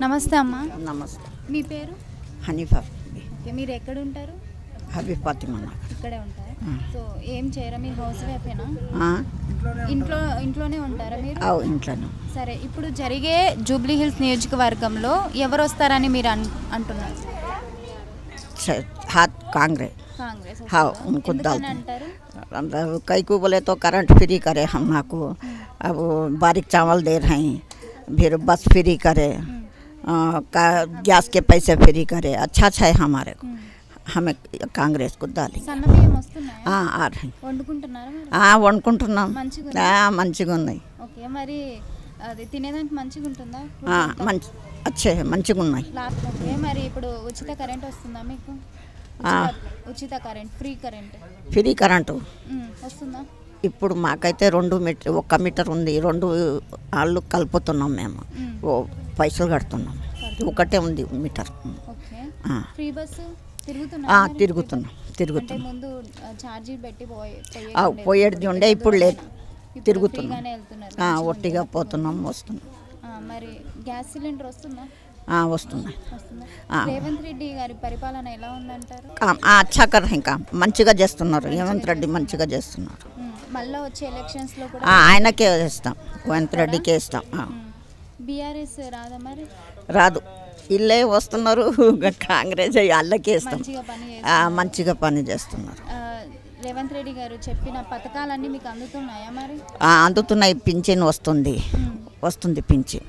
నమస్తే అమ్మా. నమస్తే. మీ పేరు? హనీఫా. ఓకే, మీరు ఎక్కడ ఉంటారు? హబీబ్ ఫాతిమా. ఇక్కడే ఉంటారా? సో ఏం చేయరా, మీరు హౌస్ వైఫేనా? ఇంట్లోనే ఉంటారా మీరు? ఇంట్లోనే. సరే, ఇప్పుడు జరిగే జూబ్లీ హిల్స్ నియోజకవర్గంలో ఎవరు వస్తారని మీరు అంటున్నారు? कांग्रेस। कांग्रेस हाँ, उनको डाल कई को बोले तो करंट फ्री करे हम ना को, अब बारीक चावल दे रहे हैं, फिर बस फ्री करे, गैस के पैसे फ्री करे, अच्छा है हमारे को। हमें कांग्रेस को डालेंगे। आ रही వండుకుంటున్నాం మంచిగా ఉన్నాయి. ఓకే, మరి అది తినేదానికి మంచిగా ఉంటుందా? अच्छे మంచిగా ఉన్నాయి. ఓకే, మరి ఇప్పుడు ఉచిత కరెంట్ వస్తుందా మీకు? ఉచిత కరెంట్, ఫ్రీ కరెంటు వస్తుందా? ఇప్పుడు మాకైతే 2 మీటర్, 1 మీటర్ ఉంది, 2 వాళ్ళు కలుపుతున్నాం మేము, పైసలు కడుతున్నాం, ఒకటే ఉంది మీటర్. ఫ్రీ బస్సు తిరుగుతున్నాం. ముందు ఛార్జీ పెట్టి పోయేది ఉండే, ఇప్పుడు లేదు, తిరుగుతున్నాం, ఒట్టిగా పోతున్నాం వస్తున్నాం. మరి గ్యాస్ సిలిండర్ వస్తుందా? వస్తున్నాయి. రేవంత్ రెడ్డి గారి పరిపాలన ఎలా ఉందంటారు? అచ్చా కర్ ఇంకా మంచిగా చేస్తున్నారు. రేవంత్ రెడ్డి మంచిగా చేస్తున్నారు. మళ్ళీ వచ్చే ఎలక్షన్స్ లో కూడా ఆయనకే ఇస్తాం, రేవంత్ రెడ్డికే ఇస్తాం. బీఆర్ఎస్ రాదా మరి? రాదు, ఇల్లే వస్తున్నారు, కాంగ్రెస్ వాళ్ళకే ఇస్తాం. మంచిగా పని చేస్తున్నారు. రేవంత్ రెడ్డి గారు చెప్పిన పథకాలన్నీ మీకు అందుతున్నాయా మరి? అందుతున్నాయి. పింఛన్ వస్తుంది పింఛన్.